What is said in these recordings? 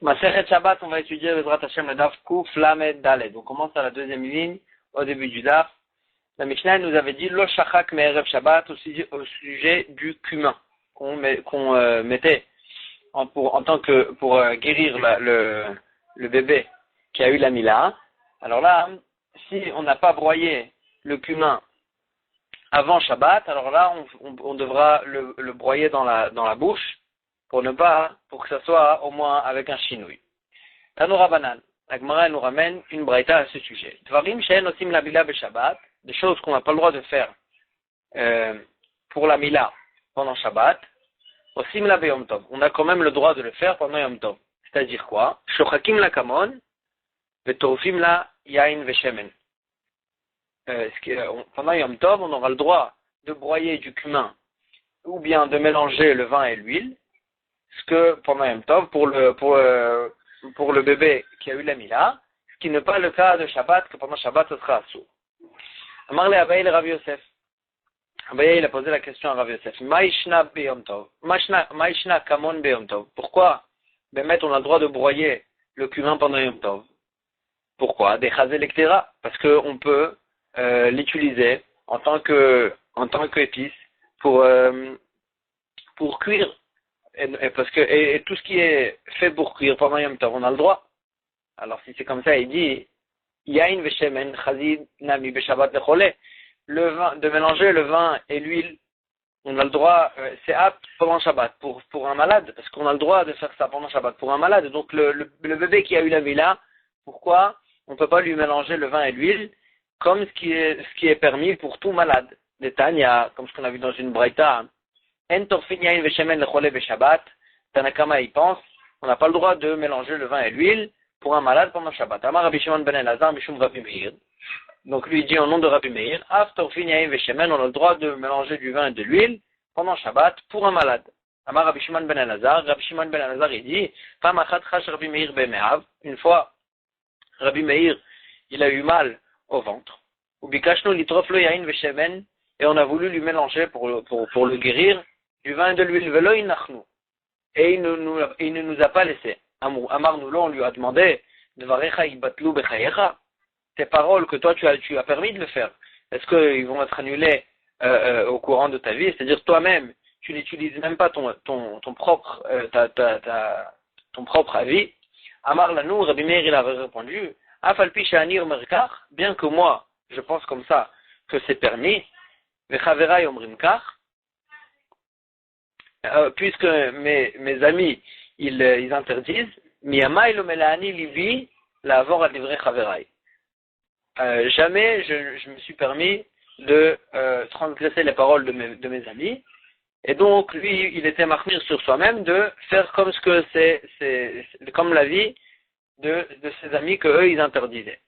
Masechet Shabbat, on va étudier Bezrat Hashem le Daf Kuf Lamed Daled. On commence à la deuxième ligne, au début du Daf. La Mishnah nous avait dit Lo Shachak Me'erev Shabbat au sujet du cumin qu'on mettait en tant que pour guérir le bébé qui a eu la Mila. Alors là, si on n'a pas broyé le cumin avant Shabbat, alors là on devra le broyer dans la bouche pour que ça soit au moins avec un chinouille. Tanoura Banan, la Gemara nous ramène une braïta à ce sujet. Dvarim she'en osim la mila beShabbat, des choses qu'on n'a pas le droit de faire pour la mila pendant Shabbat, osim la beyom tov. On a quand même le droit de le faire pendant Yom Tov. C'est-à-dire quoi? Shochakim la kamon, vetorufim la yain veshemen. Pendant Yom Tov, on aura le droit de broyer du cumin ou bien de mélanger le vin et l'huile. Ce que pendant Yom Tov, pour le bébé qui a eu la Mila, ce qui n'est pas le cas de Shabbat, que pendant Shabbat, ce sera assourd. Amar le Abaye le Rav Yosef. Abaye, il a posé la question à Rav Yosef. Maïshna beyom tov. Maïshna kamon beyom tov. Pourquoi, Bémet, on a le droit de broyer le cumin pendant Yom Tov? Pourquoi? Des chazé lectera. Parce qu'on peut l'utiliser en tant qu'épice pour cuire. Et tout ce qui est fait pour cuire pendant Yom Tov, on a le droit. Alors si c'est comme ça, il dit Yain veshemen chazid nami beshabbat lechole. Le vin, de mélanger le vin et l'huile, on a le droit, c'est apte pendant Shabbat pour un malade, parce qu'on a le droit de faire ça pendant Shabbat pour un malade. Donc le bébé qui a eu la mila, pourquoi on ne peut pas lui mélanger le vin et l'huile comme ce qui est permis pour tout malade? Des Tanya, comme ce qu'on a vu dans une braïta. En torfin yain veshemen lechole beshabbat. Tanakama il pense, on n'a pas le droit de mélanger le vin et l'huile pour un malade pendant Shabbat. Amar Rabbi Shimon ben Elazar mishum Rabbi Meir. Donc lui dit au nom de Rabbi Meir, Af torfin yain veshemen, on a le droit de mélanger du vin et de l'huile pendant Shabbat pour un malade. Amar Rabbi Shimon ben Elazar, Rabbi Shimon ben Elazar il dit, Pam achat chash Rabbi Meir bemehav. Une fois, Rabbi Meir, il a eu mal au ventre. Ou bikashnu litrof lo yain veshemen, et on a voulu lui mélanger pour le guérir du vin et de l'huile, velo inachnu. Et il ne nous a pas laissé. Amar nous on lui a demandé, Dvarecha ibatlu bechayecha, tes paroles que toi tu as permis de le faire, est-ce qu'ils vont être annulés au courant de ta vie? C'est-à-dire toi-même, tu n'utilises même pas ton propre avis. Amar lanou, Rabbi Meir il avait répondu, Afalpi shani omer kach, bien que moi je pense comme ça que c'est permis, vechaverai omrim kach, puisque mes amis ils interdisent, miyamai lo melani livi la avor ad livrei chaverai. Jamais je me suis permis de transgresser les paroles de mes amis, et donc lui il était marmire sur soi-même de faire comme ce que c'est comme l'avis de ses amis que eux ils interdisaient.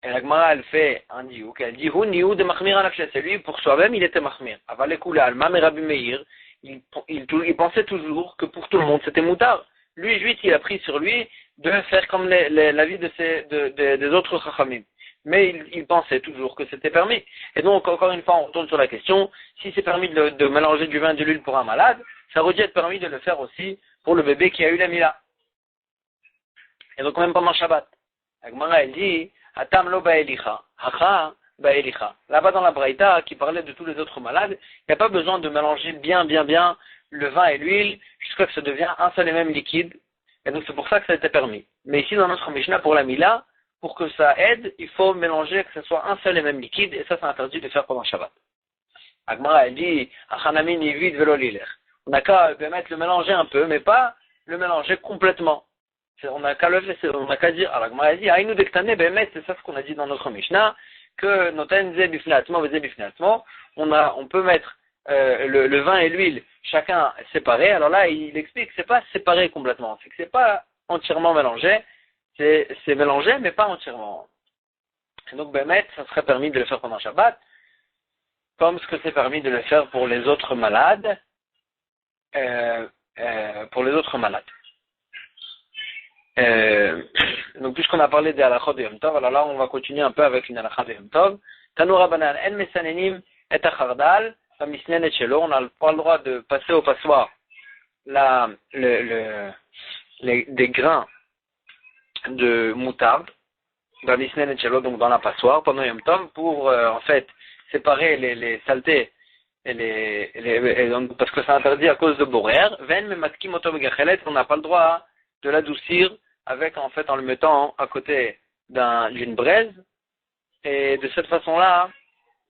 Et la Gemara elle fait un diouk, elle dit hu niou de marmir à c'est lui pour soi-même il était marmir. Avalekula alma mais Rabbi Meir il pensait toujours que pour tout le monde c'était moutard. Lui juif il a pris sur lui de faire comme l'avis des autres chachamim. Mais il pensait toujours que c'était permis. Et donc, encore une fois, on retourne sur la question, si c'est permis de mélanger du vin et de l'huile pour un malade, ça aurait dû être permis de le faire aussi pour le bébé qui a eu la mila. Et donc, même pendant Shabbat, la Gemara, elle dit, Atam lo ba'elicha, hacha ba'elicha. Là-bas dans la Braïta, qui parlait de tous les autres malades, il n'y a pas besoin de mélanger bien le vin et l'huile, jusqu'à ce que ça devient un seul et même liquide. Et donc, c'est pour ça que ça a été permis. Mais ici, dans notre Mishnah, pour la mila, pour que ça aide, il faut mélanger, que ce soit un seul et même liquide, et ça, c'est interdit de faire pendant Shabbat. Agmara, elle dit, Achanami ni vide velo liler. On n'a qu'à le mélanger un peu, mais pas le mélanger complètement. On n'a qu'à dire, alors Agmara, elle dit, Aïnou dektane, bemet, c'est ça ce qu'on a dit dans notre Mishnah, que noten ze bifnatmo, veze bifnatmo, on peut mettre le vin et l'huile, chacun séparé. Alors là, il explique que c'est pas séparé complètement, c'est que c'est pas entièrement mélangé, c'est mélangé, mais pas entièrement. Et donc, Bémet, ça serait permis de le faire pendant Shabbat, comme ce que c'est permis de le faire pour les autres malades, Donc, puisqu'on a parlé des halachot de Yom Tov, alors là, on va continuer un peu avec une halakha de Yom Tov. Tanoura banan, en mesanenim et achardal, amisnen et shelo, on n'a pas le droit de passer au passoir des grains de moutarde dans l'isnen et chelo, donc dans la passoire, pendant Yom Tov, pour en fait séparer les saletés parce que c'est interdit à cause de borer. Ven me matkim oto megachelet, on n'a pas le droit de l'adoucir avec en fait en le mettant à côté d'une braise, et de cette façon-là,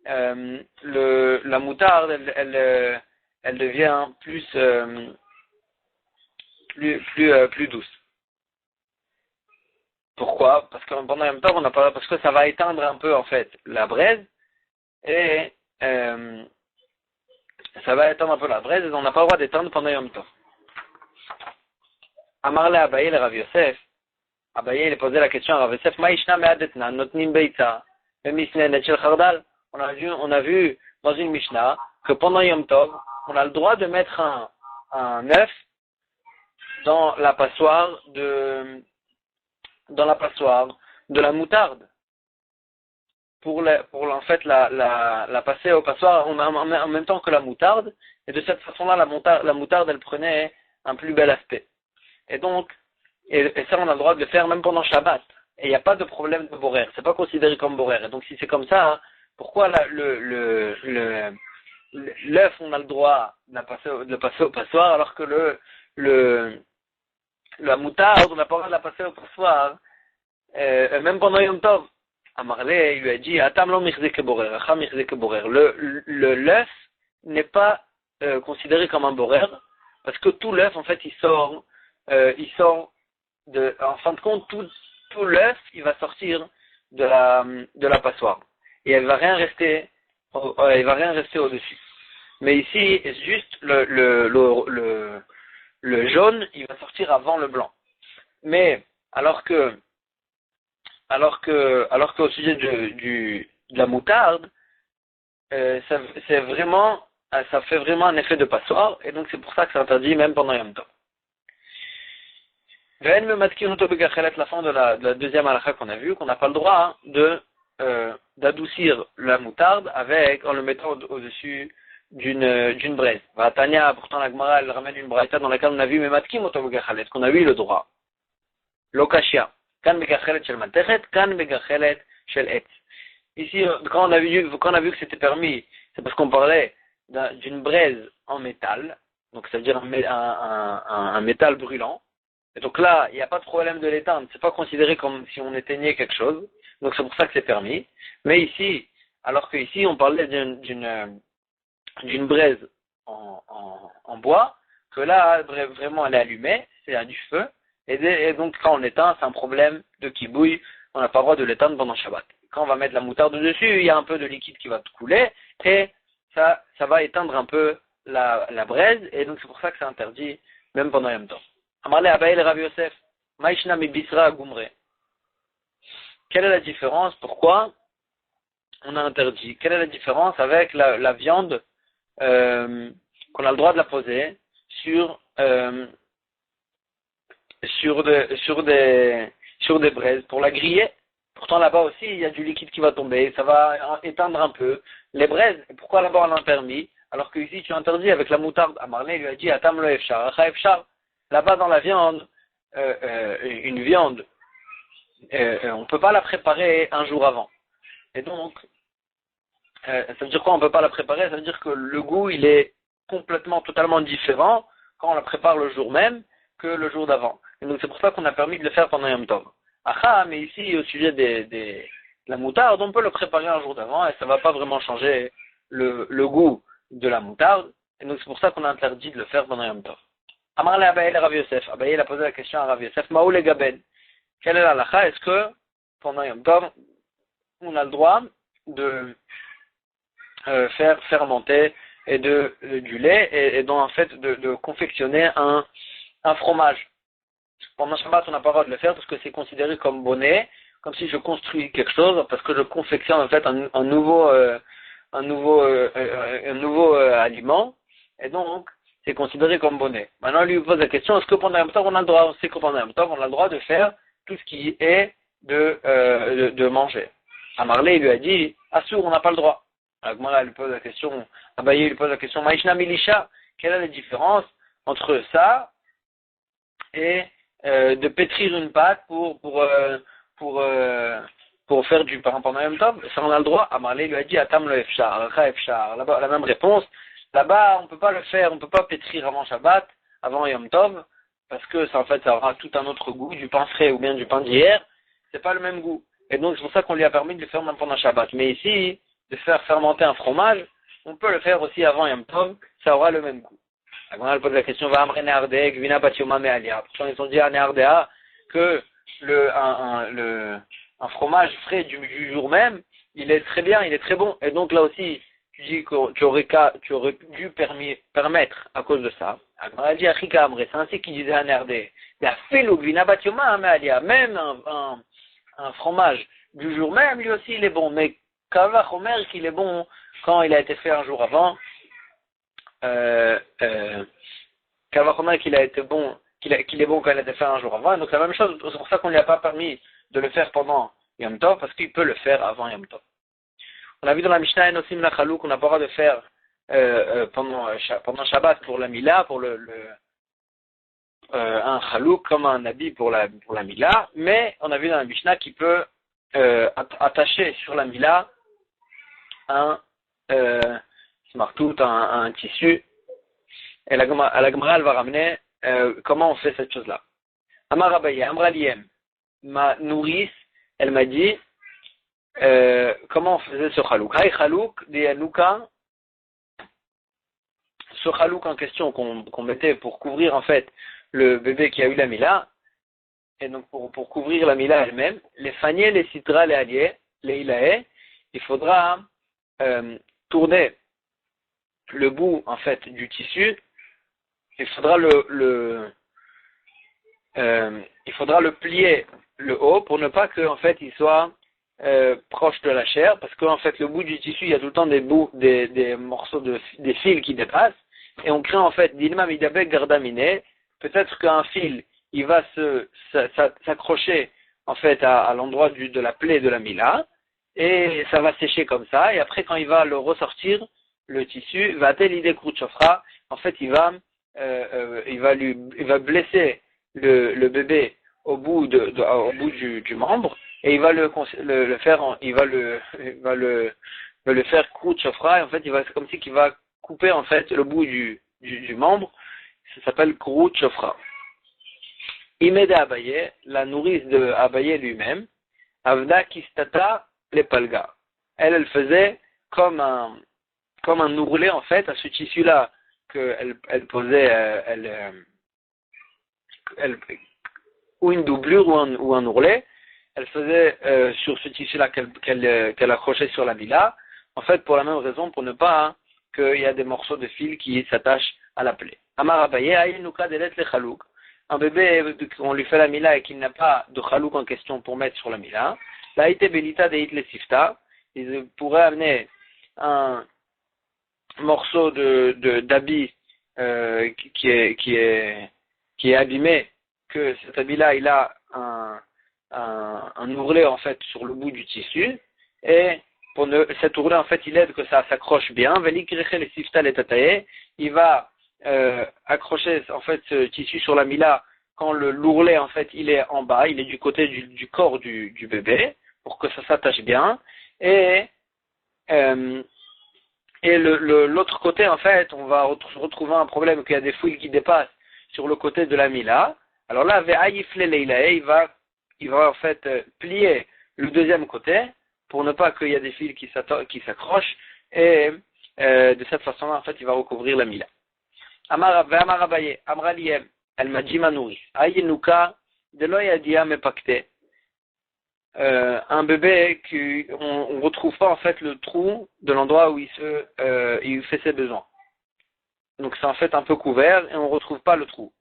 la moutarde, elle devient plus douce. Pourquoi? Parce que pendant Yom Tov, on n'a pas, parce que ça va éteindre un peu en fait la braise, et ça va éteindre un peu la braise, et on n'a pas le droit d'éteindre pendant Yom Tov. Amarle Abaye le Rav Yosef. Abaye il a posé la question à Rav Yosef, Maïshna me'adetna notnim beitza bemisnenet shel chardal. On a vu dans une Mishnah que pendant Yom Tov, on a le droit de mettre un œuf dans la passoire de la moutarde pour en fait la passer au passoire en même temps que la moutarde, et de cette façon-là la moutarde elle prenait un plus bel aspect. Et donc et ça on a le droit de le faire même pendant Shabbat, et il n'y a pas de problème de borer, c'est pas considéré comme borer. Et donc si c'est comme ça, pourquoi l'œuf on a le droit de le passer au passoir, alors que la moutarde on n'a pas le droit de la passer au passoir même pendant Yom Tov? Amarle lui a dit Atam lo michzek borer, acham michzek borer. L'œuf n'est pas considéré comme un borer, parce que tout l'œuf en fait il sort en fin de compte tout l'œuf il va sortir de la passoire, et il va rien rester au-dessus. Mais ici juste le jaune il va sortir avant le blanc. Mais alors qu'au sujet de la moutarde, ça fait vraiment un effet de passoire, et donc c'est pour ça que c'est interdit même pendant Yom Tov. La fin de la deuxième halakha qu'on a vu, qu'on n'a pas le droit d'adoucir la moutarde en le mettant au-dessus d'une braise. Tania, pourtant la Gemara elle ramène une braïta dans laquelle on a vu qu'on a eu le droit. Lokashia. Kan begachelet shel matechet, kan begachelet shel etz. Ici, quand on a vu que c'était permis, c'est parce qu'on parlait d'une braise en métal, donc ça veut dire un métal brûlant. Et donc là, il n'y a pas de problème de l'éteindre, c'est pas considéré comme si on éteignait quelque chose, donc c'est pour ça que c'est permis. Mais ici, alors que ici on parlait d'une braise en bois, que là vraiment elle est allumée, c'est à du feu. Et donc, quand on éteint, c'est un problème de kibouille, on n'a pas le droit de l'éteindre pendant Shabbat. Quand on va mettre la moutarde dessus, il y a un peu de liquide qui va couler, et ça va éteindre un peu la braise, et donc c'est pour ça que c'est interdit, même pendant Yom Tov. Amarle Abaye le Rav Yosef, Maïshna mi bisra gumre. Quelle est la différence? Pourquoi on a interdit? Quelle est la différence avec la viande qu'on a le droit de la poser sur des braises pour la griller? Pourtant là-bas aussi il y a du liquide qui va tomber, ça va éteindre un peu les braises. Et pourquoi là-bas on l'a permis alors que ici tu interdis avec la moutarde? Amarle lui a dit Atam lo efshar, acha efshar. Là-bas dans la viande, une viande, on ne peut pas la préparer un jour avant. Et donc ça veut dire quoi on ne peut pas la préparer? Ça veut dire que le goût il est totalement différent quand on la prépare le jour même que le jour d'avant. Et donc c'est pour ça qu'on a permis de le faire pendant Yom Tov. Mais ici au sujet de la moutarde, on peut le préparer un jour d'avant et ça ne va pas vraiment changer le goût de la moutarde. Et donc c'est pour ça qu'on a interdit de le faire pendant Yom Tov. Amarle Abaye le Rav Yosef. Abaye a posé la question à Rav Yosef. Maou le gaben. Quelle est la halakha? Est-ce que pendant Yom Tov, on a le droit de faire fermenter du lait et donc en fait de confectionner un fromage? Pendant Shabbat, on n'a pas le droit de le faire parce que c'est considéré comme bonnet, comme si je construis quelque chose, parce que je confectionne en fait un nouveau aliment, et donc c'est considéré comme bonnet. Maintenant, il lui pose la question, est-ce que pendant Yom Tov on a le droit? On sait que pendant Yom Tov on a le droit de faire tout ce qui est de manger. Amarle lui a dit, Assur, on n'a pas le droit. Agmara lui pose la question, Abaye lui pose la question, Maïshna Milisha, quelle est la différence entre ça et de pétrir une pâte pour faire du pain pendant Yom Tov, ça on a le droit. Amarlé lui a dit Atam lo efshar, alcha efshar. Là-bas, la même réponse. Là-bas, on peut pas le faire, on peut pas pétrir avant Shabbat, avant Yom Tov, parce que ça, en fait, ça aura tout un autre goût, du pain frais ou bien du pain d'hier, c'est pas le même goût. Et donc, c'est pour ça qu'on lui a permis de le faire même pendant Shabbat. Mais ici, de faire fermenter un fromage, on peut le faire aussi avant Yom Tov, ça aura le même goût. Alors, elle pose la question, va amre ne'ardeh, gvina bat yoma me'alia. Pourtant, ils ont dit à Ne'ardea que un fromage frais du jour même, il est très bien, il est très bon. Et donc, là aussi, tu dis que tu aurais dû permettre à cause de ça. Alors, elle dit Achika Amre, c'est ainsi qu'il disait à Ne'ardeh. La felo gvina bat yoma me'alia. Même un fromage du jour même, lui aussi, il est bon. Mais Kavach Omer qu'il est bon quand il a été fait un jour avant. Kavach Omer qu'il a été bon, qu'il est bon quand il a été fait un jour avant. Et donc c'est la même chose. C'est pour ça qu'on ne lui a pas permis de le faire pendant Yom Tov, parce qu'il peut le faire avant Yom Tov. On a vu dans la Mishnah Enosim la Chalouk qu'on n'a pas le droit de faire pendant Shabbat pour la Mila, pour un Chalouk comme un habit pour la Mila, mais on a vu dans la Mishnah qu'il peut attacher sur la Mila un tissu. Et la Gemara elle va ramener comment on fait cette chose-là. Amar Abaye, Amra Liem, ma nourrice, elle m'a dit comment on faisait ce Chalouk. Hay Chalouk de Yanouka, ce Chalouk en question qu'on mettait pour couvrir en fait le bébé qui a eu la Mila, et donc pour couvrir la Mila elle-même, les faniers, les citras, les alliés, les ilahe, il faudra tourner le bout en fait du tissu, il faudra il faudra le plier le haut pour ne pas que en fait il soit proche de la chair, parce qu'en fait le bout du tissu il y a tout le temps des morceaux des fils qui dépassent, et on craint en fait d'ilma midabek gardamine, peut-être qu'un fil il va s'accrocher en fait à l'endroit de la plaie de la mila, et ça va sécher comme ça, et après quand il va le ressortir, le tissu va atteindre l'idée chofra, en fait il va blesser le bébé au bout du membre, et il va le faire croûte chofra, et en fait c'est comme si qu'il va couper en fait le bout du membre, ça s'appelle croûte chofra. Imeda Abaye, la nourrice de Abaye lui-même, Avda Kistata les palga. Elle faisait comme un ourlet en fait à ce tissu-là qu'elle posait, ou une doublure ou un ourlet, elle faisait sur ce tissu-là qu'elle accrochait sur la mila, en fait pour la même raison, pour ne pas qu'il y a des morceaux de fil qui s'attachent à la plaie. Amar Abaye, Aïnouka delet le chalouk. Un bébé, on lui fait la mila et qu'il n'a pas de chalouk en question pour mettre sur la mila, la ite belita de le sifta, il pourrait amener un morceau d'habit qui est abîmé, que cet habit-là il a un ourlet en fait sur le bout du tissu, et cet ourlet en fait il aide que ça s'accroche bien. Il va accrocher en fait ce tissu sur la mila quand l'ourlet en fait il est en bas, il est du côté du corps du bébé, pour que ça s'attache bien, et l'autre côté, en fait, on va retrouver un problème qu'il y a des fouilles qui dépassent sur le côté de la mila. Alors là, il va en fait plier le deuxième côté pour ne pas qu'il y ait des fils qui s'accrochent, et de cette façon-là, en fait, il va recouvrir la mila. Amar Abaye, Amra Liem, elle m'a dit ma nourrice, Ayenuka, de l'oyadia me pacté. Un bébé on retrouve pas en fait le trou de l'endroit où il fait ses besoins. Donc c'est en fait un peu couvert et on retrouve pas le trou.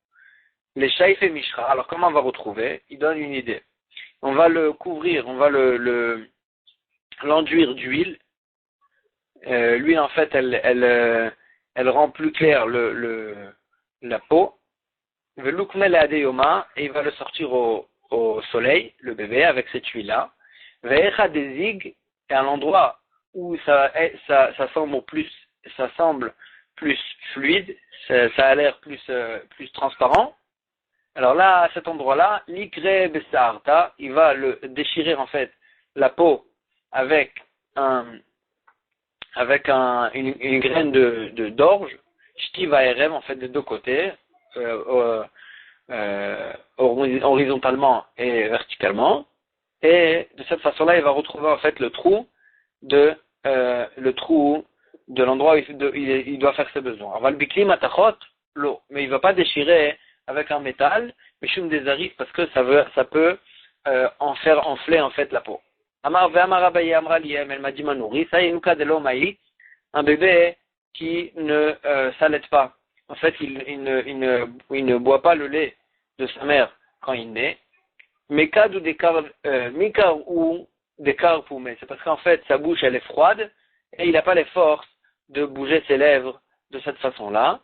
Les shaif et mishra, alors comment on va retrouver? Il donne une idée. On va le couvrir, on va l'enduire d'huile. L'huile en fait elle rend plus clair la peau. Et il va le sortir au soleil, le bébé, avec cette huile-là. Ve'echa dezig, et à l'endroit où ça semble plus fluide, ça a l'air plus transparent. Alors là, à cet endroit-là, l'ikre besarta, il va le déchirer en fait la peau avec une graine d'orge, shtiva erem en fait des deux côtés, horizontalement et verticalement, et de cette façon-là, il va retrouver en fait le trou de l'endroit où il doit faire ses besoins. Aval bikli matachot, l'eau, mais il ne va pas déchirer avec un métal, mais chum des arifs parce que ça peut en faire enfler en fait la peau. Amar ve'amar Abaye amra liem el m'a dit ma nourrice, ça y est nuka de l'eau maï, un bébé qui ne s'allaite pas. En fait, il ne boit pas le lait de sa mère quand il naît. Mekad ou mikar ou d'écart poumé. C'est parce qu'en fait, sa bouche, elle est froide et il n'a pas les forces de bouger ses lèvres de cette façon-là.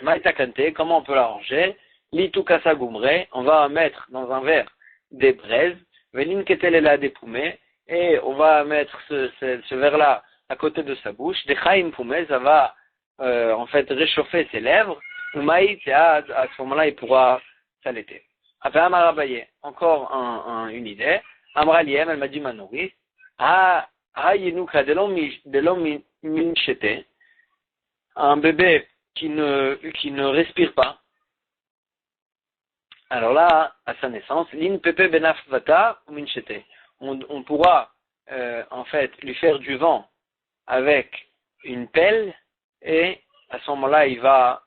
Maïtakante, comment on peut l'arranger? Litukasa goumre, on va mettre dans un verre des braises, venin ketelela des poumés, et on va mettre ce verre-là à côté de sa bouche. Des chaim poumé, ça va en fait réchauffer ses lèvres. Ou maït, à ce moment-là, il pourra s'allaiter. Après Amar Abaye, encore une idée. Amra Liem, elle m'a dit ma nourrice, yenuka de l'homme minchete, un bébé qui ne respire pas. Alors là, à sa naissance, l'in pepe benaf vata ou minchete. On pourra en fait lui faire du vent avec une pelle et à ce moment-là, il va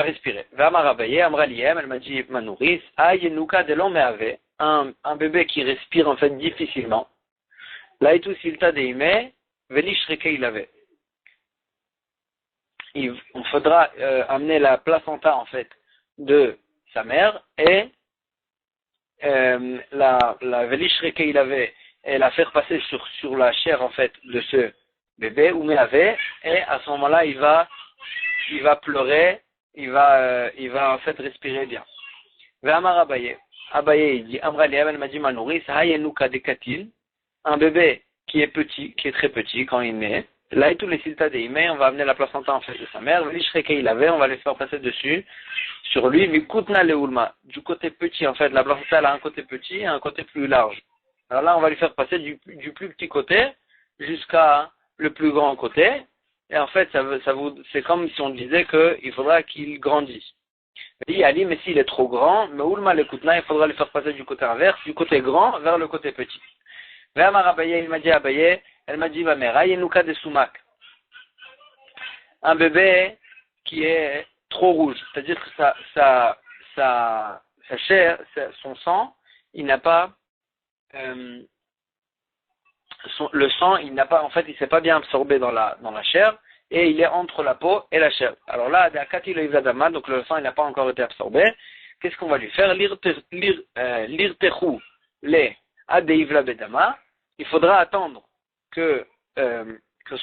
respirer. V'amar Abaye, Amra Liem, elle m'a dit ma nourrice, yenuka de l'homme avait un bébé qui respire en fait difficilement. Là et tout silta deime, velishreke il avait. On faudra amener la placenta en fait de sa mère et la velishreke il avait et la faire passer sur la chair en fait de ce bébé ou avait et à ce moment-là il va pleurer, il va en fait respirer bien. Ve'amar Abaye, il dit Amra Liem, elle m'a dit ma nourrice, hayenuka dekatil, un bébé qui est petit, qui est très petit quand il naît. Là et tous les silta deimé, on va amener la placenta en fait de sa mère. Velishreke il avait, on va les faire passer dessus, sur lui. Mikutna leulma, du côté petit en fait, la placenta elle a un côté petit et un côté plus large. Alors là on va lui faire passer du plus petit côté jusqu'à le plus grand côté. Et en fait, c'est comme si on disait qu'il faudra qu'il grandisse. Il dit, Ali, mais s'il est trop grand, mais Oulma le Koutna, il faudra le faire passer du côté inverse, du côté grand vers le côté petit. Ve'amar Abaye, il m'a dit Abaye, elle m'a dit ma mère, Ayenuka de Sumak. Un bébé qui est trop rouge, c'est-à-dire que sa chair, son sang, il n'a pas, le sang, il n'a pas, en fait, il s'est pas bien absorbé dans la chair et il est entre la peau et la chair. Alors là, donc le sang, il n'a pas encore été absorbé. Qu'est-ce qu'on va lui faire? L'irtechou les adeivla bedama. Il faudra attendre que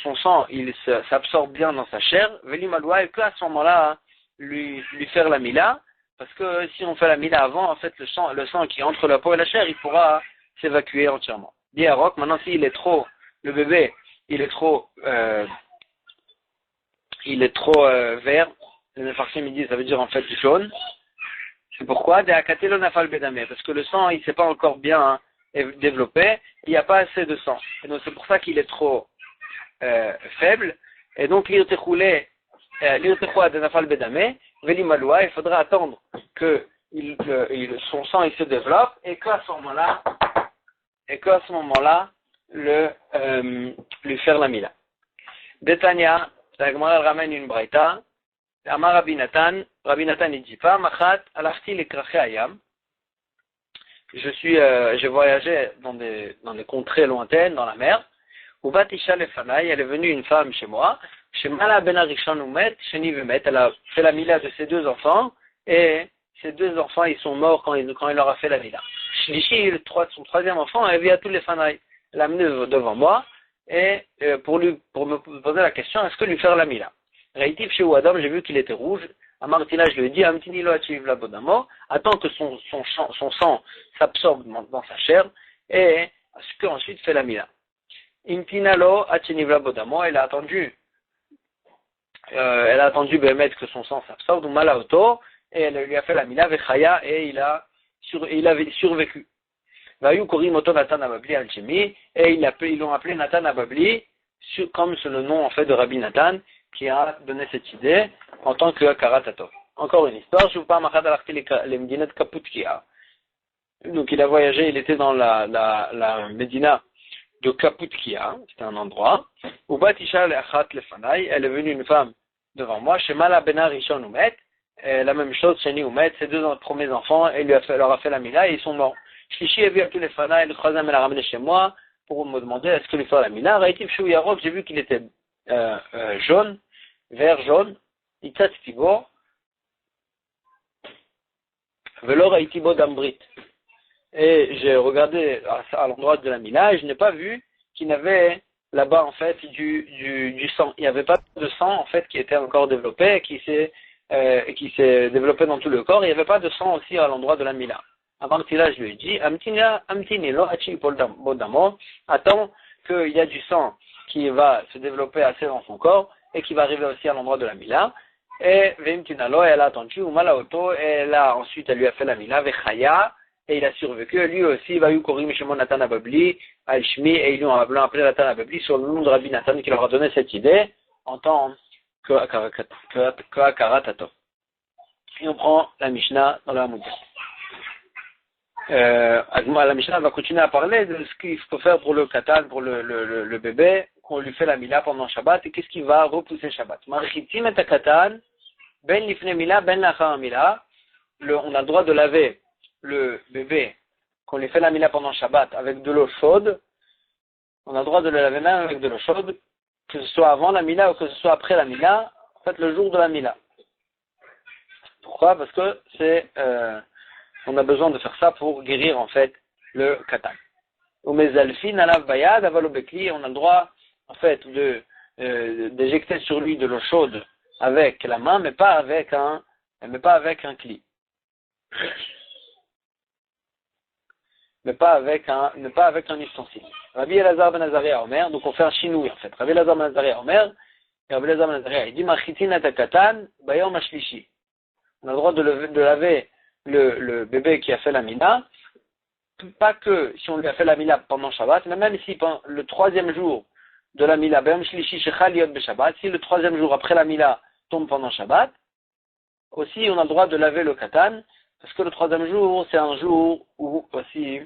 son sang, il s'absorbe bien dans sa chair. Velimalwa, et qu'à ce moment-là, lui faire la mila. Parce que si on fait la mila avant, en fait, le sang qui est entre la peau et la chair, il pourra s'évacuer entièrement. Diarok, maintenant s'il est trop, le bébé, il est trop vert, les Mefarshim me disent, ça veut dire en fait jaune. C'est pourquoi parce que le sang, il s'est pas encore bien développé, il n'y a pas assez de sang. Et donc c'est pour ça qu'il est trop faible. Et donc l'irtechoua de nafal bedame, velimalwa, il faudra attendre que son sang il se développe et qu'à ce moment-là, lui faire la mila. Betania, la Gemara ramène une braïta. Amar Rabbi Nathan il dit pas, Machat, alachti le kraché ayam. J'ai voyagé dans des contrées lointaines, dans la mer. Ubatisha lefanaï, elle est venue une femme chez moi. Chez Mala ben Arishon Umet, Sheni Vemet, elle a fait la mila de ses deux enfants, et ces deux enfants, ils sont morts quand il leur a fait la mila. Shlishi, son troisième enfant, elle vient à tous les fanaï. Elle l'a amené devant moi, et pour me poser la question, est-ce que lui faire la mila? Reitif chez Ouadam, j'ai vu qu'il était rouge. À Martina, je lui ai dit, Amtinilo achiv la bodamo, attends que son sang s'absorbe dans sa chair, et qu'ensuite fait la mila. Imtinalo achiv la bodamo, elle a attendu elle a attendu Bémet que son sang s'absorbe, ou Malaoto, et elle lui a fait la mila vechaya, et il avait survécu. Vayu Korim Oto Nathan Ababli Al-Chemi, et ils l'ont appelé Nathan Ababli, comme c'est le nom en fait de Rabbi Nathan, qui a donné cette idée en tant que Karatato. Encore une histoire, je vous parle les Médina de Kaputkia. Donc il a voyagé, il était dans la Médina de Kaputkia, c'était un endroit, où Batisha Le'achat Lefanai, elle est venue une femme devant moi, chez Mala Bena Rishon Umet, la même chose chez Niumet, ses deux premiers enfants, elle leur a fait la mila et ils sont morts. Shlishi a vu à tous les Fanai, le troisième elle l'a ramené chez moi pour me demander est-ce que lui faire la mila. Raïtif Shou Yarok, j'ai vu qu'il était jaune, vert jaune, Itzat Tibo, Velo Raïtibo Dambrit. Et j'ai regardé à l'endroit de la mila et je n'ai pas vu qu'il y avait là-bas en fait du sang. Il n'y avait pas de sang en fait qui était encore développé, qui s'est développé dans tout le corps. Il n'y avait pas de sang aussi à l'endroit de la mila. Avant que là, je lui ai dit, attends qu'il y a du sang qui va se développer assez dans son corps et qui va arriver aussi à l'endroit de la mila. Et Vimtinalo, elle a attendu, ou Malaoto, et là ensuite elle lui a fait la mila, Vechaya, et il a survécu. Lui aussi, il va eu Korim Shimon Nathan Ababli, Al-Shmi, et ils l'ont appelé Nathan Ababli sur le nom de Rabbi Nathan qui leur a donné cette idée en tant que Akaratato. Et on prend la Mishnah dans la Hamoudja. La Mishnah va continuer à parler de ce qu'il faut faire pour le katan, pour le bébé, qu'on lui fait la mila pendant Shabbat, et qu'est-ce qui va repousser Shabbat. Marichitim et katan, ben lifne mila, ben lachar mila, on a le droit de laver le bébé, qu'on lui fait la mila pendant Shabbat avec de l'eau chaude, on a le droit de le laver même avec de l'eau chaude, que ce soit avant la mila ou que ce soit après la mila, en fait le jour de la mila. Pourquoi? Parce que on a besoin de faire ça pour guérir en fait le katan. Ou mezalfin alav bayad avalobekli, on a le droit en fait d'éjecter sur lui de l'eau chaude avec la main, mais pas avec un cli. Mais pas avec un ustensile. Rabbi Elazar ben Azaria Omer, donc on fait un chinoui en fait. Rabbi Elazar ben Azaria Omer, et Rabbi Elazar ben Azaria, il dit machitin et katan bayom ashlishi. On a le droit de laver le bébé qui a fait la mila, pas que si on lui a fait la mila pendant Shabbat, mais même si pendant le troisième jour de la mila, si le troisième jour après la mila tombe pendant Shabbat, aussi on a le droit de laver le katan, parce que le troisième jour, c'est un jour où aussi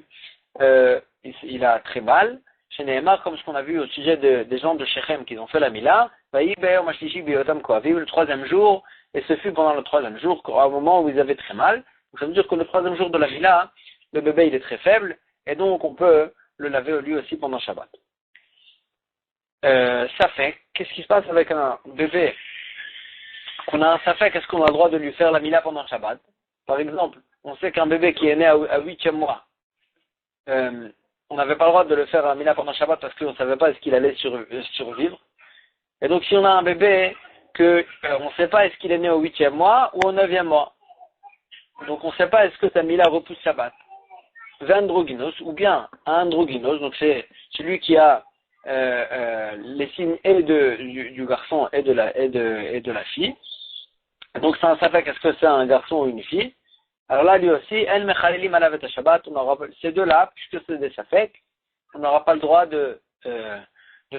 il a très mal. Chez Nehemar, comme ce qu'on a vu au sujet des gens de Shechem qui ont fait la mila, le troisième jour, et ce fut pendant le troisième jour, au moment où ils avaient très mal. Donc ça veut dire que le troisième jour de la mila, le bébé il est très faible, et donc on peut le laver lui aussi pendant Shabbat. Safek, qu'est-ce qui se passe avec un bébé qu'on a un safek, est-ce qu'on a le droit de lui faire la mila pendant Shabbat? Par exemple, on sait qu'un bébé qui est né à 8e mois, on n'avait pas le droit de le faire la mila pendant Shabbat parce qu'on ne savait pas est-ce qu'il allait survivre. Et donc si on a un bébé que on ne sait pas est-ce qu'il est né au 8e mois ou au 9e mois, donc on ne sait pas est-ce que sa mila repousse Shabbat. Androgynos, ou bien androgynos, donc c'est celui qui a les signes et du garçon et de la fille. Donc c'est un safek, est-ce que c'est un garçon ou une fille? Alors là, lui aussi, El Mechalelim Alavet Shabbat, ces deux-là, puisque c'est des safek, on n'aura pas le droit de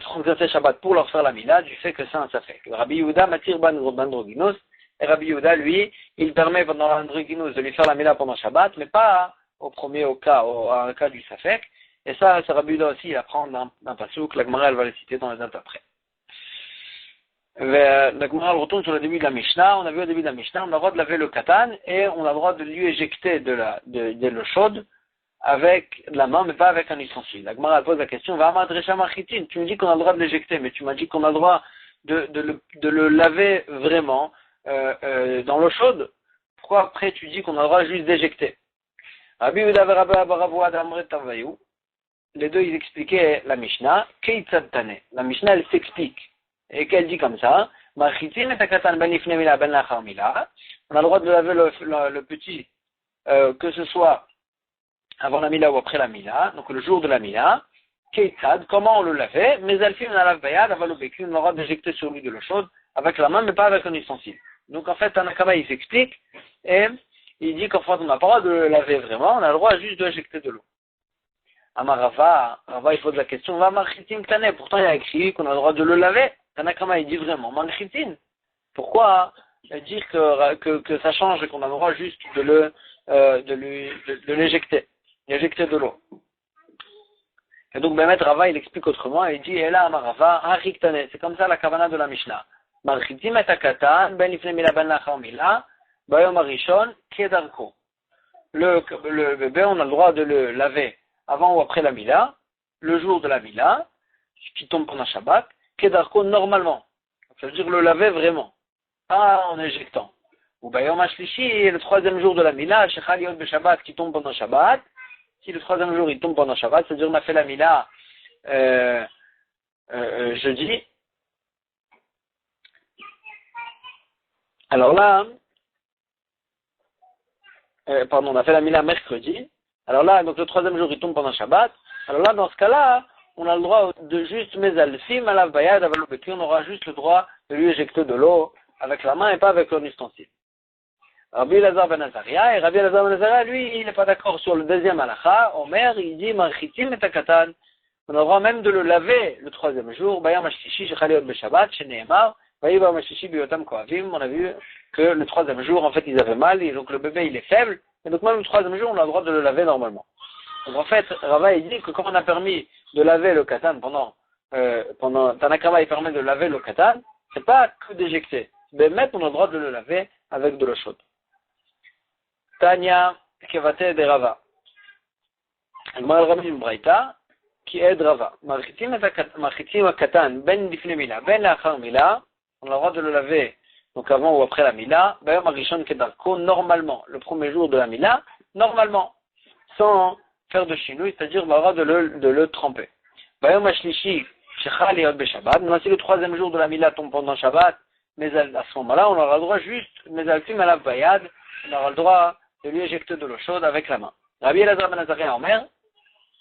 transgresser Shabbat pour leur faire la mila, du fait que c'est un safek. Rabbi Yehuda Matir Bandroginos, et Rabbi Yehuda, lui, il permet pendant l'androgynos de lui faire la mila pendant Shabbat, mais pas à un cas du safek. Et ça, c'est Rabbi Yehuda aussi, il apprend d'un passouk, la Gemara, elle va le citer dans les dates après. La Gemara retourne sur le début de la Mishnah. On a vu au début de la Mishnah, on a le droit de laver le katan et on a le droit de lui éjecter de l'eau chaude avec la main, mais pas avec un ustensile. La Gemara pose la question, tu me dis qu'on a le droit de l'éjecter, mais tu m'as dit qu'on a le droit de le laver vraiment dans l'eau chaude. Pourquoi après tu dis qu'on a le droit juste d'éjecter? Les deux ils expliquaient la Mishnah. La Mishnah elle s'explique. Et qu'elle dit comme ça, on a le droit de laver le petit, que ce soit avant la mila ou après la mila, donc le jour de la mila. Comment on le lavait? Mais on a le droit d'éjecter sur lui de l'eau chaude avec la main, mais pas avec un ustensile. Donc en fait, Tanakama il s'explique et il dit qu'en fait on n'a pas le droit de le laver vraiment, on a le droit juste d'injecter de l'eau. Amarava, Rava il pose la question, va marchitin tane, pourtant il y a écrit qu'on a le droit de le laver. Tanakama il dit vraiment, marchitin. Pourquoi dire que ça change et qu'on a le droit juste de l'éjecter, d'éjecter de l'eau. Et donc Bémet Rava il explique autrement, il dit, et là Amarava, hariktane, c'est comme ça la kavana de la Mishnah. Marchitim et akatan, ben lifne mila ben lachar mila, bayom arishon, kedarko. Le bébé, on a le droit de le laver avant ou après la Mila, le jour de la Mila, qui tombe pendant Shabbat, Kedarko normalement. Ça veut dire le laver vraiment, pas en éjectant. Ou Bayom Ashlishi, le troisième jour de la Mila, Shechal Yod Shabbat qui tombe pendant Shabbat. Si le troisième jour il tombe pendant Shabbat, c'est-à-dire on a fait la Mila jeudi. Alors là, on a fait la Mila mercredi. Alors là, donc le troisième jour, il tombe pendant Shabbat. Alors là, dans ce cas-là, on a le droit de juste mezalfim alav bayad avalobekli, on aura juste le droit de lui éjecter de l'eau avec la main et pas avec un ustensile. Rabbi Elazar ben Azaria, et Rabbi Elazar ben Azaria, lui, il n'est pas d'accord sur le deuxième halakha. Omer, il dit marchitim et takatan. On a le droit même de le laver le troisième jour. Bayam ashtishi shechal yod beshabbat, sheneemar, bayam ashtishi biyotam koavim. On a vu que le troisième jour, en fait, ils avaient mal, et donc le bébé, il est faible. Et donc même le troisième jour, on a le droit de le laver normalement. Donc en fait, Rava il dit que quand on a permis de laver le katan pendant Tanakama il permet de laver le katan, c'est pas que d'éjecter. Mais même on a le droit de le laver avec de l'eau chaude. Tanya Kevate de Rava. Agmar Rami Braïta qui aide Rava. Marchitim katan ben difne mila, ben lachar mila, on a le droit de le laver donc avant ou après la Mila, Bayom Arishon Kedarko, normalement, le premier jour de la Mila, normalement, sans faire de chinouille, c'est-à-dire on a le droit de le tremper. Bayom Ashlishi, Shechal Yod Beshabbat, maintenant si le troisième jour de la Mila tombe pendant Shabbat, mais à ce moment-là, on aura le droit juste, mais alfim alav bayad, on aura le droit de lui éjecter de l'eau chaude avec la main. Rabbi Elazar ben Azaria Omer,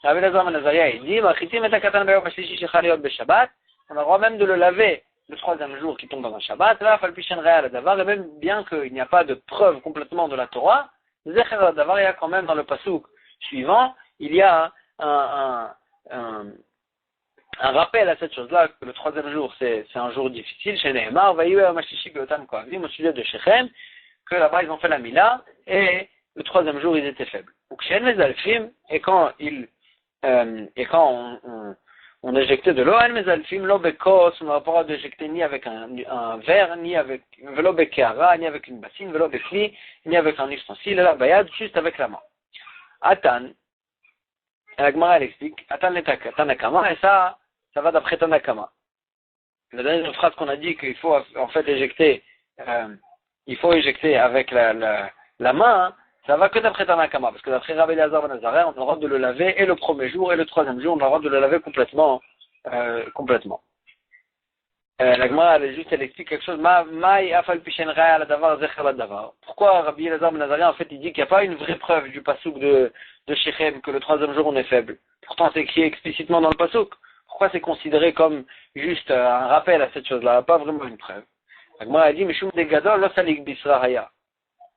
Rabbi Elazar ben Azaria il dit, Machitim et Takatan Bayom Ashlishi Shechal Yod Beshabbat, on a le droit même de le laver le troisième jour qui tombe dans un Shabbat, là, Falpishen Real Davar, et même bien qu'il n'y a pas de preuve complètement de la Torah, Zecher Davar, il y a quand même dans le pasuk suivant, il y a un rappel à cette chose-là, que le troisième jour, c'est un jour difficile, chez Nehemar, Vaïwe Mashishi Beotam Koavim, au sujet de Shechem, que là-bas ils ont fait la Mila, et le troisième jour ils étaient faibles. Donc, chez Mezalfim, et quand on éjectait de l'eau, on n'a pas le droit d'éjecter ni avec un verre, ni avec velo bekeara, ni avec une bassine, velo bekli, ni avec un ustensile, la bayad, juste avec la main. Atan, la Gemara elle explique, Atan le Tanakama, et ça va d'après Tanakama. La dernière phrase qu'on a dit qu'il faut en fait éjecter, il faut éjecter avec la main, ça va que d'après Tanakama, parce que d'après Rabbi Elazar ben Azaria, on a le droit de le laver et le premier jour et le troisième jour, on a le droit de le laver complètement. La Gemara elle explique quelque chose. Pourquoi Rabbi Elazar ben Azaria en fait il dit qu'il n'y a pas une vraie preuve du pasuk de Shechem que le troisième jour on est faible. Pourtant c'est écrit explicitement dans le pasuk. Pourquoi c'est considéré comme juste un rappel à cette chose-là, pas vraiment une preuve. La Gemara a dit Mishum de Gadol lo salik bisrahaya.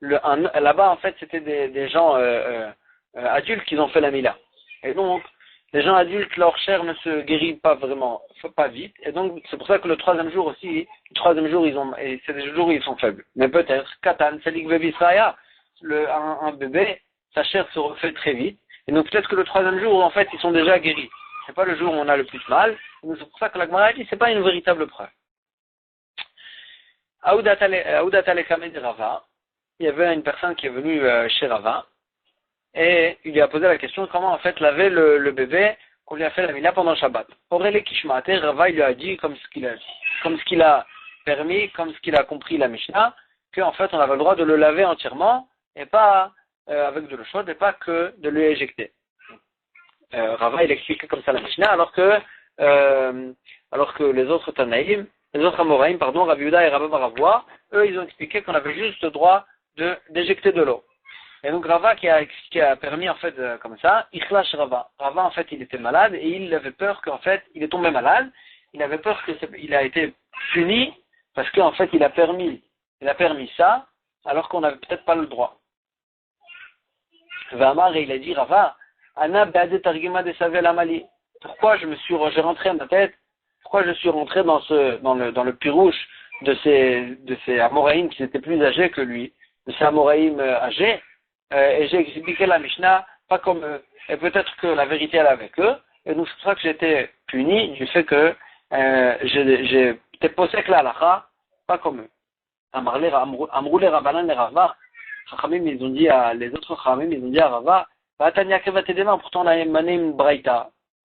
Là-bas, en fait, c'était des gens adultes qui ont fait la Mila. Et donc, les gens adultes, leur chair ne se guérit pas vraiment, pas vite. Et donc, c'est pour ça que le troisième jour aussi, c'est des jours où ils sont faibles. Mais peut-être, Katan, Salik Bebisraya, un bébé, sa chair se refait très vite. Et donc, peut-être que le troisième jour, en fait, ils sont déjà guéris. C'est pas le jour où on a le plus mal. Donc, c'est pour ça que la Gemara dit, c'est pas une véritable preuve. Aoudat Alekame de Rava. Il y avait une personne qui est venue chez Rava et il lui a posé la question comment en fait laver le bébé qu'on lui a fait la Mila pendant le Shabbat. Aurélie Kishmate, Rava il lui a dit comme ce qu'il a permis, comme ce qu'il a compris la Mishnah, qu'en fait on avait le droit de le laver entièrement et pas avec de l'eau chaude et pas que de lui éjecter. Rava il expliquait comme ça la Mishnah alors que les autres Tanaïm, les autres Amoraïm, Rabbi Yehuda et Rabbi Baravoua, eux ils ont expliqué qu'on avait juste le droit d'éjecter de l'eau. Et donc Rava qui a permis en fait comme ça, Ikhlash Rava. Rava en fait il était malade et il avait peur qu'en fait il est tombé malade. Il avait peur qu'il a été puni Parce qu'en fait, il a permis ça, alors qu'on n'avait peut-être pas le droit. Vamar, et il a dit, Rava, Ana Be'adet Targima de Savel Amali. Pourquoi j'ai rentré à ma tête, pourquoi je suis rentré dans le pirouche de ces Amoraïm qui étaient plus âgés que lui, de ces Amoraïm âgés, et j'ai expliqué la Mishnah, pas comme eux. Et peut-être que la vérité elle est avec eux, et donc c'est pour ça que j'ai été puni du fait que j'ai été possèque la halakha, pas comme eux. Amroulé Rabbanan et Rava, Chachamim, ils ont dit les autres Chachamim, ils ont dit à Rava, pourtant on a amené une braïta,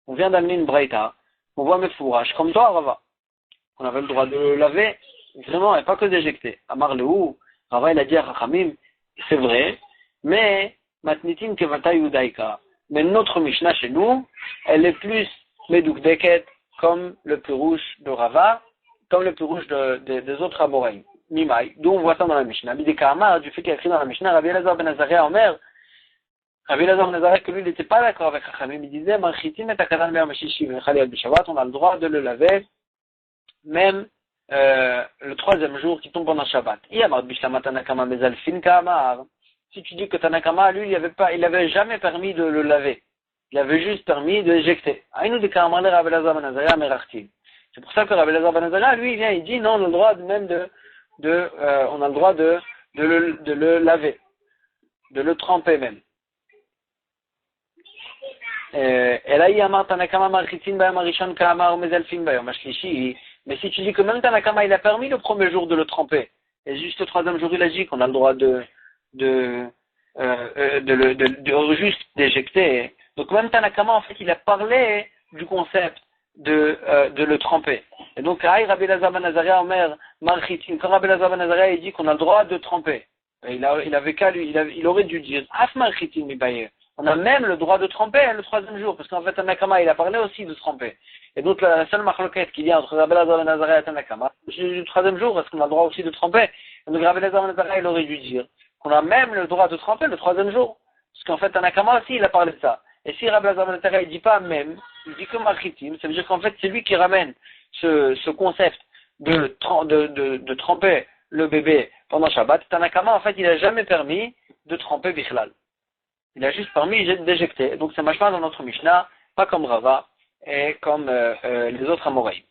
on vient d'amener une braïta, on voit mes fourrages, comme toi Rava. On avait le droit de le laver, vraiment, et pas que d'éjecter. Amar Leou, Rava il a dit à Chachamim, c'est vrai, mais matnitin kevata yudaika. Mais notre Mishnah chez nous, elle est plus medukdeket comme le pirouche de Rava, comme le pirouche des autres Amoraïm. Mimai, d'où on voit ça dans la Mishnah. Bideka Amar, du fait qu'il y a écrit dans la Mishnah, Rabbi Elazar ben Azaria Omer, Rabbi Elazar ben Azaria que lui il n'était pas d'accord avec Chachamim, il disait, Marchitim et Akatan Be'er Mashishi V'Chali Al Bishavat, on a le droit de le laver, même le troisième jour qui tombe pendant Shabbat. Si tu dis que Tanakama, lui, il avait jamais permis de le laver. Il avait juste permis de l'éjecter. C'est pour ça que Rabbi Elazar ben Azaria, lui, il vient, il dit, non, on a le droit même on a le droit de le laver, de le tremper même. Mais si tu dis que même Tanakama il a permis le premier jour de le tremper, et juste le troisième jour il a dit qu'on a le droit de juste d'éjecter. Donc même Tanakama en fait il a parlé du concept de le tremper. Et donc Rabbi Elazar ben Azaria Omer Marchitin, quand Rabbi Elazar ben Azaria il dit qu'on a le droit de tremper, il avait qu'à lui, il aurait dû dire Af Marchitin mibaye. On a même le droit de tremper le troisième jour, parce qu'en fait, Tanakama, il a parlé aussi de tremper. Et donc, la seule marloquette qu'il y a entre Rabbi Elazar ben Azaria et Tanakama, c'est le troisième jour, est-ce qu'on a le droit aussi de tremper? Et donc, Rabbi Elazar ben Azaria, il aurait dû dire qu'on a même le droit de tremper le troisième jour. Parce qu'en fait, Tanakama aussi, il a parlé de ça. Et si Rabbi Elazar ben Azaria, il dit pas même, il dit que Marchitim, ça veut dire qu'en fait, c'est lui qui ramène ce concept de tremper le bébé pendant Shabbat. Tanakama, en fait, il n'a jamais permis de tremper Bichlal. Il a juste permis d'éjecter. Donc c'est machma dans notre Mishnah, pas comme Rava et comme les autres Amoraïm.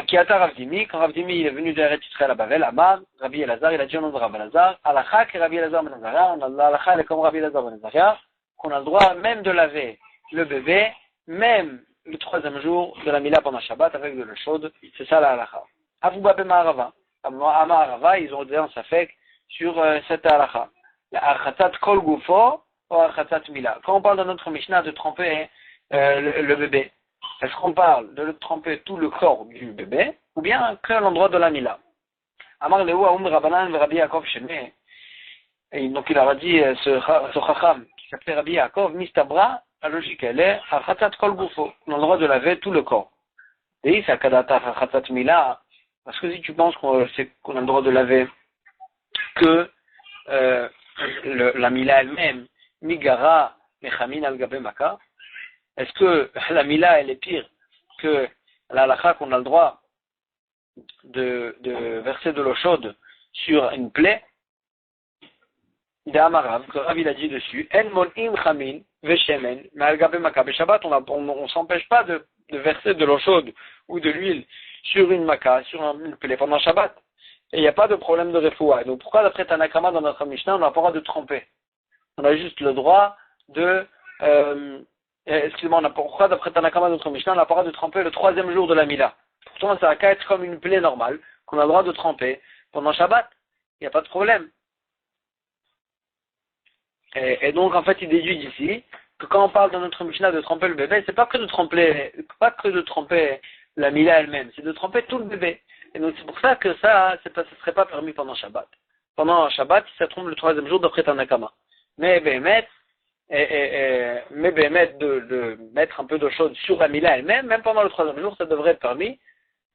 Kiata Ravdimi, quand Ravdimi il est venu de Eretz Yisraël à Bavel, Amar, Rabbi Elazar, il a dit au nom de Rabbi Elazar, Alakha que Rabbi Elazar ben Azaria, on a l'Alakha, elle est comme Rabbi Elazar ben Azaria, qu'on a le droit même de laver le bébé, même le troisième jour de la Mila pendant Shabbat avec de l'eau chaude, c'est ça l'Alakha. Avouba Bema Arava, ils ont dit en Safek, sur cette halakha. La archatat kol gufo ou archatat mila. Quand on parle dans notre Mishnah de tremper le bébé, est-ce qu'on parle de le tremper tout le corps du bébé ou bien que l'endroit de la mila? Amar lehu aum Rabbanan Rabbi Yaakov Shemé. Et donc il a dit ce chacham qui s'appelait Rabbi Yaakov, mistabra, la logique elle est archatat kol gufo, l'endroit de laver tout le corps. Et c'est kadata archatat mila, parce que si tu penses qu'on a le droit de laver que la mila elle-même, migara mechamin al gabe maka, est-ce que la mila elle est pire que la halakha qu'on a le droit de verser de l'eau chaude sur une plaie? D'Amarav, que Rav il a dit dessus, en mol'im chamin veshemen mal gabe maka. Shabbat on s'empêche pas de verser de l'eau chaude ou de l'huile sur une maka, sur une plaie pendant Shabbat. Et il n'y a pas de problème de refoua. Donc pourquoi d'après Tanakama dans notre Mishnah, on n'a pas le droit de tremper? On a juste le droit de... pourquoi d'après Tanakama dans notre Mishnah, on n'a pas le droit de tremper le troisième jour de la Mila? Pourtant ça va qu'à être comme une plaie normale, qu'on a le droit de tremper pendant Shabbat. Il n'y a pas de problème. Et donc en fait il déduit d'ici que quand on parle dans notre Mishnah de tremper le bébé, c'est pas que de tremper la Mila elle-même, c'est de tremper tout le bébé. Et donc c'est pour ça que ça ne serait pas permis pendant Shabbat. Pendant Shabbat, ça tombe le troisième jour d'après Tanakama. Mais Béhémet, de mettre un peu d'eau chaude sur la Mila elle-même, même pendant le troisième jour, ça devrait être permis,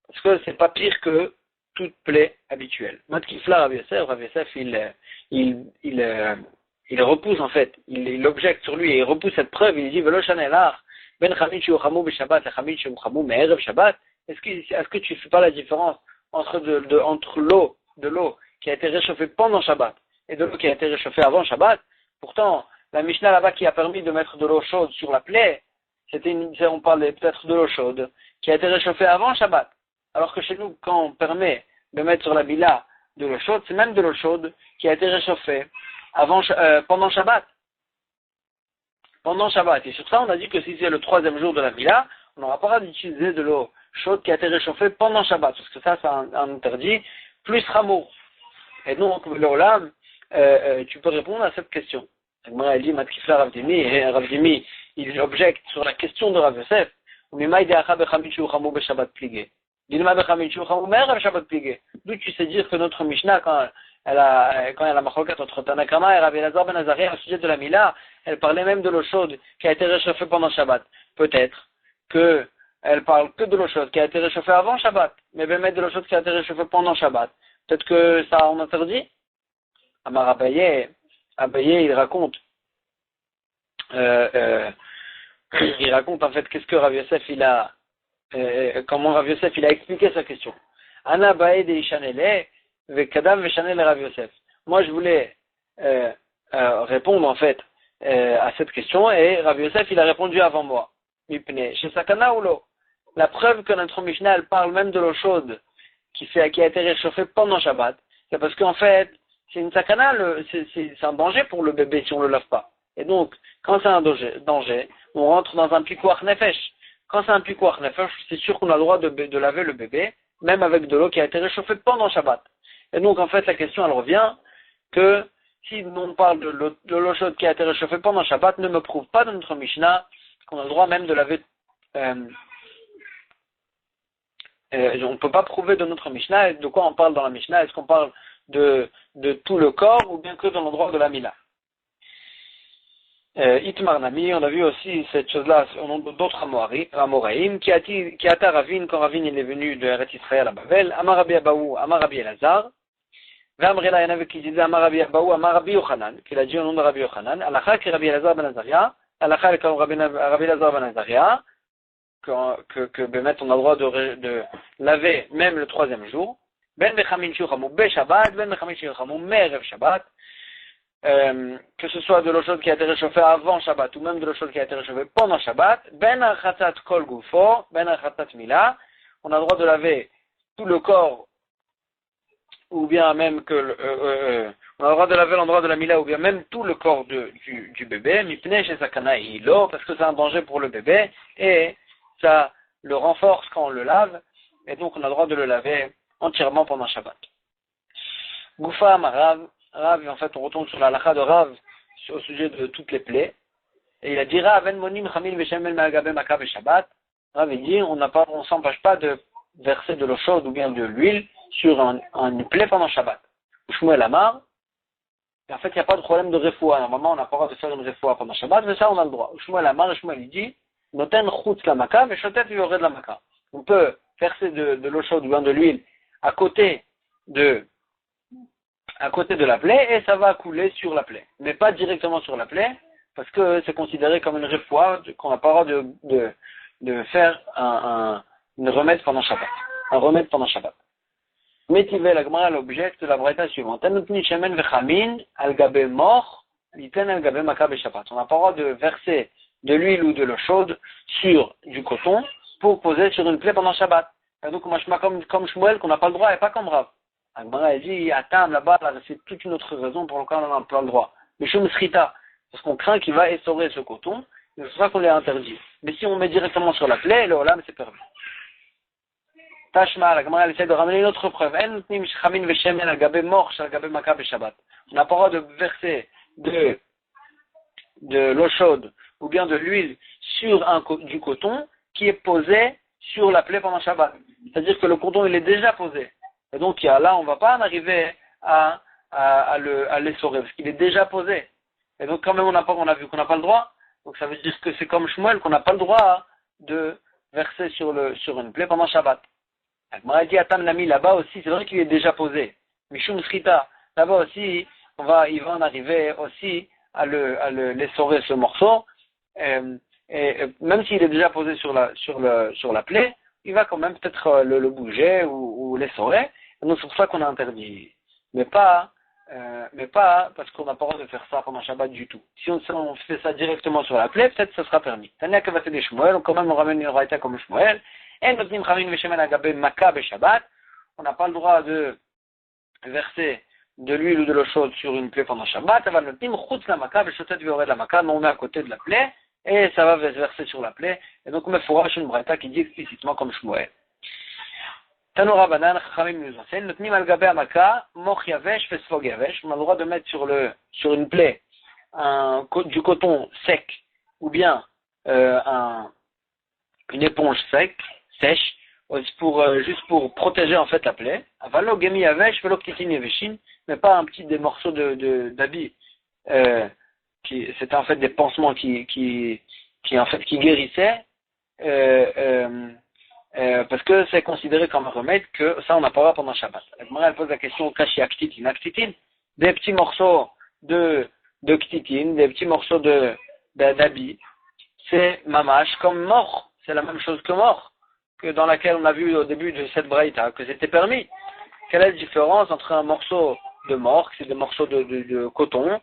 parce que c'est pas pire que toute plaie habituelle. Matkifla Rav Yosef, il repousse en fait, il objecte sur lui et il repousse cette preuve, il dit Velo Shanelar, Ben Chamid Shu Chamou B'Shabbat, le Chamid Shu Chamou Me'erev Shabbat. est-ce que tu ne fais pas la différence entre entre de l'eau qui a été réchauffée pendant Shabbat et de l'eau qui a été réchauffée avant Shabbat? Pourtant, la Mishnah là-bas qui a permis de mettre de l'eau chaude sur la plaie, on parlait peut-être de l'eau chaude qui a été réchauffée avant Shabbat. Alors que chez nous, quand on permet de mettre sur la bila de l'eau chaude, c'est même de l'eau chaude qui a été réchauffée pendant Shabbat. Pendant Shabbat. Et sur ça, on a dit que si c'est le 3e jour de la bila, on n'aura pas d'utiliser de l'eau chaude qui a été réchauffée pendant Shabbat, parce que ça, c'est un interdit plus ramour. Et donc, le Olam, tu peux répondre à cette question. Elle dit, Matkifla Ravdimi, et Ravdimi, il objecte sur la question de Rav Yosef, d'où tu sais dire que notre Mishnah, quand elle a la machlokat entre Tanakama et Rabbi Elazar ben Azariah au sujet de la Mila, elle parlait même de l'eau chaude qui a été réchauffée pendant Shabbat. Peut-être que elle parle que de l'eau chaude qui a été réchauffée avant Shabbat, mais même de l'eau chaude qui a été réchauffée pendant Shabbat. Peut-être que ça on interdit. Amar Abaye, il raconte, en fait qu'est-ce que Rav Yosef comment Rav Yosef il a expliqué sa question. Ana Abaye de Ishanele Vekadam Veshanel Rav Yosef. Moi je voulais répondre en fait à cette question et Rav Yosef il a répondu avant moi. Mipne chez Sakana ou l'eau. La preuve que notre Mishnah elle parle même de l'eau chaude qui a été réchauffée pendant Shabbat, c'est parce qu'en fait c'est une sakana, c'est un danger pour le bébé si on ne le lave pas. Et donc, quand c'est un danger, on rentre dans un pikuach nefesh. Quand c'est un pikuach nefesh, c'est sûr qu'on a le droit de laver le bébé, même avec de l'eau qui a été réchauffée pendant Shabbat. Et donc, en fait, la question, elle revient que si on parle de l'eau chaude qui a été réchauffée pendant Shabbat, ne me prouve pas dans notre Mishnah qu'on a le droit même de laver. On ne peut pas prouver de notre Mishnah. De quoi on parle dans la Mishnah? Est-ce qu'on parle de tout le corps ou bien que dans l'endroit de la Mila? Itmar Nami, on a vu aussi cette chose-là au nom d'autres Amoraïm, qui a Ravine, quand Ravine il est venu de Eretz Israël à Babel, Amar Rabbi Abaou, Amar Rabbi Elazar, Vamrela, il y en avait qui disaient Amar Rabbi Abaou, Amar Rabbi Yochanan, qu'il a dit au nom de Rabbi Yochanan, Alakha qui Rabbi Elazar ben Azaria, Alakha comme Rabbi Elazar ben Azaria, que Bémet on a le droit de laver même le 3e jour, Ben Mechamin Shuchamu Be Shabbat, Ben Mechamin Shuchamu Merev Shabbat, que ce soit de l'eau chaude qui a été réchauffée avant Shabbat ou même de l'eau chaude qui a été réchauffée pendant Shabbat, Ben Achatat Kol Gufo, Ben Achatat Mila, on a le droit de laver tout le corps ou bien même on a le droit de laver l'endroit de la Mila ou bien même tout le corps du bébé, Mipnei chez Sakana Hilo, parce que c'est un danger pour le bébé et ça le renforce quand on le lave et donc on a le droit de le laver entièrement pendant Shabbat. Goufa Marav, Rav, en fait, on retourne sur la halakha de Rav au sujet de toutes les plaies. Et il a dit Rav, en monim chamil veshemel me'agabe maka Shabbat. Rav, il dit, on s'empêche pas de verser de l'eau chaude ou bien de l'huile sur une plaie pendant Shabbat. Shmuel Amar, et en fait, il n'y a pas de problème de refoua. Normalement, on n'a pas le droit de faire une refoua pendant Shabbat, mais ça, on a le droit. Shmuel Amar, et Shmuel, il dit, noten chutz la maka, mais shotet yored la maka. On peut verser de l'eau chaude ou bien de l'huile à côté de la plaie et ça va couler sur la plaie. Mais pas directement sur la plaie parce que c'est considéré comme une refoua qu'on n'a pas le droit de faire une remède pendant Shabbat. Un remède pendant Shabbat. Métivé la Gemara l'objecte de la braïta suivante. On n'a pas le droit de verser de l'huile ou de l'eau chaude sur du coton pour poser sur une plaie pendant Shabbat. Et donc, comme Shmuel, qu'on n'a pas le droit et pas comme Rav. Agmara a dit, Atam là-bas, là, c'est toute une autre raison pour laquelle on n'a pas le droit. Mais Shum Srita, parce qu'on craint qu'il va essorer ce coton, c'est pour ça qu'on l'a interdit. Mais si on met directement sur la plaie, le Olam, c'est permis. Tashma, la Gemara essaie de ramener une autre preuve. On n'a pas le droit de verser de l'eau chaude ou bien de l'huile sur du coton qui est posé sur la plaie pendant Shabbat. C'est-à-dire que le coton, il est déjà posé. Et donc, là, on ne va pas en arriver à l'essorer, parce qu'il est déjà posé. Et donc, quand même, on a vu qu'on n'a pas le droit. Donc, ça veut dire que c'est comme Shmuel, qu'on n'a pas le droit de verser sur une plaie pendant Shabbat. Agmara dit, Atam Nami, là-bas aussi, c'est vrai qu'il est déjà posé. Mishum Srita, là-bas aussi, il va en arriver aussi à l'essorer ce morceau. Et même s'il est déjà posé sur la plaie, il va quand même peut-être le bouger ou l'essorer. Donc c'est pour ça qu'on a interdit. Mais pas parce qu'on n'a pas le droit de faire ça pendant Shabbat du tout. Si on fait ça directement sur la plaie, peut-être que ça sera permis. Tania Kavate de Shmuel, quand même on ramène une raïta comme Shmuel. On n'a pas le droit de verser de l'huile ou de l'eau chaude sur une plaie pendant Shabbat. Mais on met à côté de la plaie et ça va se verser sur la plaie. Et donc on met fourrage une braïta qui dit explicitement comme Shmuel. Tanura Banan, Chachamim nous enseigne, Notnim al Gabe Amaka, Moch Yavesh, Fesfog Yavesh. On a le droit de mettre sur une plaie du coton sec ou bien une éponge sèche, juste pour protéger en fait la plaie. Avalo Gemi Yavesh, Velo Ktitin Yaveshin, mais pas des morceaux d'habits, c'était en fait des pansements qui guérissaient, parce que c'est considéré comme un remède que ça on n'a pas le droit pendant Shabbat. Elle pose la question Kashi Aktitin, des petits morceaux de ktitin, des petits morceaux d'habits, c'est mamash comme mort, c'est la même chose que mort, que dans laquelle on a vu au début de cette braïta, que c'était permis. Quelle est la différence entre un morceau de mort, c'est des morceaux de coton,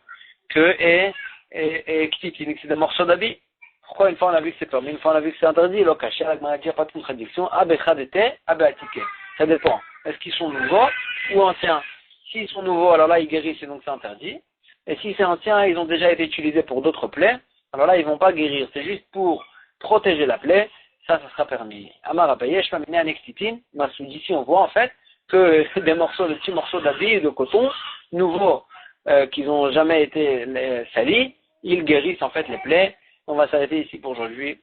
et ktitin, c'est des morceaux d'habits? Pourquoi une fois on a vu que c'est permis, une fois on a vu que c'est interdit? Le caché, la Gemara dit pas de contradiction. Abechadete, abeatike. Ça dépend. Est-ce qu'ils sont nouveaux ou anciens? S'ils sont nouveaux, alors là ils guérissent et donc c'est interdit. Et si c'est ancien, ils ont déjà été utilisés pour d'autres plaies, alors là ils vont pas guérir. C'est juste pour protéger la plaie, ça sera permis. Amar Abayesh, Mamine Anextitin, Massoud, ici on voit en fait que des petits morceaux d'habits de coton, nouveaux, qui n'ont jamais été salis, ils guérissent en fait les plaies. On va s'arrêter ici pour aujourd'hui.